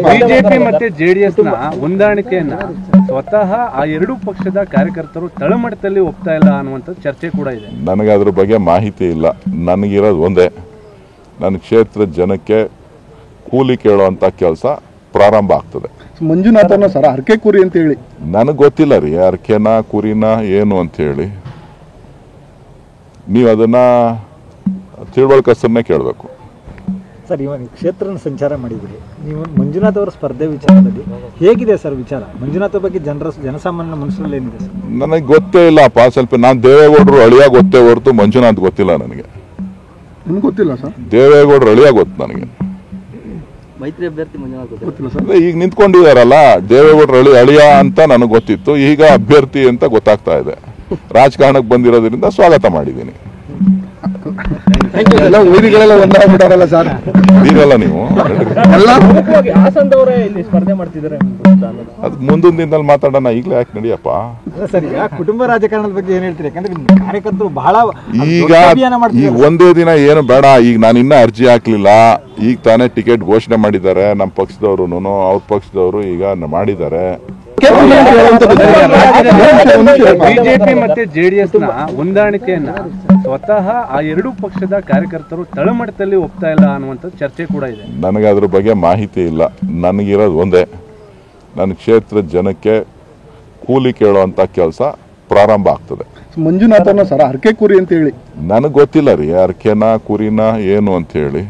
BJP ಮತ್ತೆ JDS ನ ಹೊಂದಾಣಿಕೆಯನ್ನ ಸ್ವತಃ ಆ ಎರಡು ಪಕ್ಷದ ಕಾರ್ಯಕರ್ತರು ತಳಮಟ್ಟದಲ್ಲಿ ಒಪ್ತಾ ಇಲ್ಲ ಅನ್ನುವಂತ ಚರ್ಚೆ ಕೂಡ ಇದೆ. ನನಗೆ ಅದ್ರ ಬಗ್ಗೆ ಮಾಹಿತಿ ಇಲ್ಲ. ನನಗಿರೋದು ಒಂದೇ, ನನ್ನ ಕ್ಷೇತ್ರದ ಜನಕ್ಕೆ ಕೂಲಿ ಕೇಳುವಂತ ಕೆಲಸ ಪ್ರಾರಂಭ ಆಗ್ತದೆ. ಮಂಜುನಾಥ್ ಅನ್ನೋ ಸರ್ ಅರ್ಕೆ ಕುರಿ ಅಂತ ಹೇಳಿ ನನಗೆ ಗೊತ್ತಿಲ್ಲ ರೀ, ಅರ್ಕೆನ ಕುರಿನ ಏನು ಅಂತ ಹೇಳಿ. ನೀವು ಅದನ್ನ ತಿಳುವಳಿಕಸ್ತರನ್ನೇ ಕೇಳಬೇಕು. ಸರ್, ಇವಾಗ ಕ್ಷೇತ್ರ ಸಂಚಾರ ಮಾಡಿದ್ರಿ, ನೀವು ಮಂಜುನಾಥ್ ಅವರ ಸ್ಪರ್ಧೆ ವಿಚಾರದಲ್ಲಿ ಹೇಗಿದೆ ಸರ್ ವಿಚಾರ? ಮಂಜುನಾಥ್ ಬಗ್ಗೆ ಜನಸಾಮಾನ್ಯ ಮನುಷ್ಯರಲ್ಲಿ ಏನಿದೆ ಸರ್? ನನಗೆ ಗೊತ್ತೇ ಇಲ್ಲಪ್ಪ. ಸ್ವಲ್ಪ ನಾನು ದೇವೇಗೌಡರು ಅಳಿಯ ಗೊತ್ತೇ ಹೊರತು ಮಂಜುನಾಥ್ ಗೊತ್ತಿಲ್ಲ ನನಗೆ. ನಿಮ್ಗೆ ಗೊತ್ತಿಲ್ಲ ಸರ್? ದೇವೇಗೌಡರು ಅಳಿಯ ಗೊತ್ತು ನನಗೆ. ಮೈತ್ರಿ ಅಭ್ಯರ್ಥಿ ಮಂಜುನಾಥ್ ಗೊತ್ತಿಲ್ಲ ಸರ್. ಈಗ ನಿಂತ್ಕೊಂಡಿದಾರಲ್ಲ ದೇವೇಗೌಡರು ಅಳಿಯ ಅಂತ ನನಗೆ ಗೊತ್ತಿತ್ತು, ಈಗ ಅಭ್ಯರ್ಥಿ ಅಂತ ಗೊತ್ತಾಗ್ತಾ ಇದೆ. ರಾಜಕಾರಣಕ್ಕೆ ಬಂದಿರೋದ್ರಿಂದ ಸ್ವಾಗತ ಮಾಡಿದ್ದೀನಿ. ಎಲ್ಲ ಊರಿಗಳೆಲ್ಲ ಒಂದಾಗ್ಬಿಟ್ಟಾರಲ್ಲ ಸರ್, ಇದೀರಲ್ಲ ನೀವು ಹಾಸನದವರೇ ಇಲ್ಲಿ ಸ್ಪರ್ಧೆ ಮಾಡ್ತಿದ್ದಾರೆ. ಅದು ಮುಂದಿನ ದಿನದಲ್ಲಿ ಮಾತಾಡೋಣ, ಈಗಲೇ ಯಾಕೆ ನಡಿಯಪ್ಪ. ಸರ್, ಈಗ ಕುಟುಂಬ ರಾಜಕಾರಣದ ಬಗ್ಗೆ ಏನ್ ಹೇಳ್ತೀರಿ? ಯಾಕಂದ್ರೆ ಕಾರ್ಯಕರ್ತರು ಬಹಳ ಈಗ ಒಂದೇ ದಿನ ಏನು ಬೇಡ. ಈಗ ನಾನು ಇನ್ನೂ ಅರ್ಜಿ ಹಾಕ್ಲಿಲ್ಲ, ಈಗ ತಾನೇ ಟಿಕೆಟ್ ಘೋಷಣೆ ಮಾಡಿದ್ದಾರೆ ನಮ್ಮ ಪಕ್ಷದವರು, ಅವ್ರ ಪಕ್ಷದವರು ಈಗ ಮಾಡಿದ್ದಾರೆ. ಬಿಜೆಪಿ ಮತ್ತೆ ಜೆಡಿಎಸ್ ನ ಹೊಂದಾಣಿಕೆಯನ್ನ ಸ್ವತಃ ಆ ಎರಡು ಪಕ್ಷದ ಕಾರ್ಯಕರ್ತರು ತಳಮಟ್ಟದಲ್ಲಿ ಒಪ್ತಾ ಇಲ್ಲ ಅನ್ನುವಂತ ಚರ್ಚೆ ಕೂಡ ಇದೆ. ನನಗೆ ಅದ್ರ ಬಗ್ಗೆ ಮಾಹಿತಿ ಇಲ್ಲ. ನನಗಿರೋದು ಒಂದೇ, ನನ್ನ ಕ್ಷೇತ್ರದ ಜನಕ್ಕೆ ಕೂಲಿ ಕೇಳುವಂತ ಕೆಲಸ ಪ್ರಾರಂಭ ಆಗ್ತದೆ. ಮಂಜುನಾಥ್ ಅನ್ನೋ ಸರ್ ಅರ್ಕೆ ಕುರಿ ಅಂತ ಹೇಳಿ ನನಗೆ ಗೊತ್ತಿಲ್ಲ ರೀ, ಅರ್ಕೆನ ಕುರಿನ ಏನು ಅಂತ ಹೇಳಿ.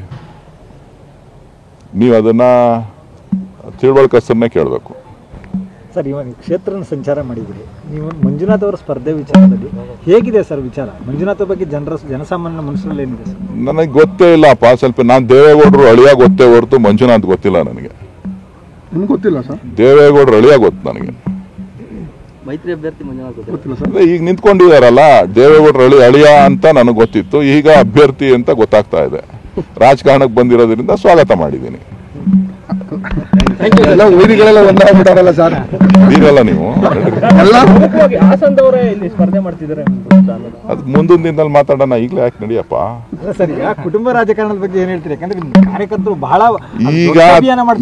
ನೀವು ಅದನ್ನ ತಿಳುವಳಿಕಸ್ತರನ್ನೇ ಕೇಳಬೇಕು. ಸರ್, ಇವಾಗ ಕ್ಷೇತ್ರ ಸಂಚಾರ ಮಾಡಿದ್ರಿ, ನೀವು ಮಂಜುನಾಥ್ ಅವರ ಸ್ಪರ್ಧೆ ವಿಚಾರದಲ್ಲಿ ಹೇಗಿದೆ ಸರ್ ವಿಚಾರ? ಮಂಜುನಾಥ್ ಬಗ್ಗೆ ಜನಸಾಮಾನ್ಯ ಮನುಷ್ಯರಲ್ಲಿ ಏನಿದೆ ಸರ್? ನನಗೆ ಗೊತ್ತೇ ಇಲ್ಲಪ್ಪ. ಸ್ವಲ್ಪ ನಾನು ದೇವೇಗೌಡರು ಅಳಿಯ ಗೊತ್ತೇ ಹೊರತು ಮಂಜುನಾಥ್ ಗೊತ್ತಿಲ್ಲ ನನಗೆ. ನಿಮ್ಗೆ ಗೊತ್ತಿಲ್ಲ ಸರ್? ದೇವೇಗೌಡರು ಅಳಿಯ ಗೊತ್ತು ನನಗೆ. ಮೈತ್ರಿ ಅಭ್ಯರ್ಥಿ ಮಂಜುನಾಥ್ ಗೊತ್ತಿಲ್ಲ ಸರ್. ಈಗ ನಿಂತ್ಕೊಂಡಿದಾರಲ್ಲ ದೇವೇಗೌಡರು ಅಳಿಯ ಅಂತ ನನಗೆ ಗೊತ್ತಿತ್ತು, ಈಗ ಅಭ್ಯರ್ಥಿ ಅಂತ ಗೊತ್ತಾಗ್ತಾ ಇದೆ. ರಾಜಕಾರಣಕ್ಕೆ ಬಂದಿರೋದ್ರಿಂದ ಸ್ವಾಗತ ಮಾಡಿದ್ದೀನಿ. ಎಲ್ಲ ಊರಿಗಳೆಲ್ಲ ಒಂದಾಗ್ಬಿಟ್ಟಾರಲ್ಲ ಸರ್, ಇದೀರಲ್ಲ ನೀವು ಎಲ್ಲ ಹಾಸನದವರೇ ಇಲ್ಲಿ ಸ್ಪರ್ಧೆ ಮಾಡ್ತಿದ್ದಾರೆ. ಅದು ಮುಂದಿನ ದಿನದಲ್ಲಿ ಮಾತಾಡೋಣ, ಈಗಲೇ ಯಾಕೆ ನಡಿಯಪ್ಪ. ಸರ್, ಈಗ ಕುಟುಂಬ ರಾಜಕಾರಣದ ಬಗ್ಗೆ ಏನ್ ಹೇಳ್ತೀರಿ? ಯಾಕಂದ್ರೆ ಕಾರ್ಯಕರ್ತರು ಬಹಳ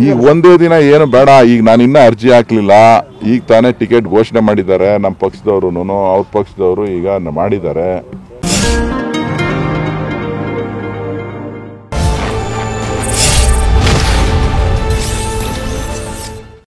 ಈಗ ಒಂದೇ ದಿನ ಏನು ಬೇಡ. ಈಗ ನಾನು ಇನ್ನೂ ಅರ್ಜಿ ಹಾಕ್ಲಿಲ್ಲ, ಈಗ ತಾನೇ ಟಿಕೆಟ್ ಘೋಷಣೆ ಮಾಡಿದ್ದಾರೆ ನಮ್ಮ ಪಕ್ಷದವರು, ಅವ್ರ ಪಕ್ಷದವರು ಈಗ ಮಾಡಿದ್ದಾರೆ.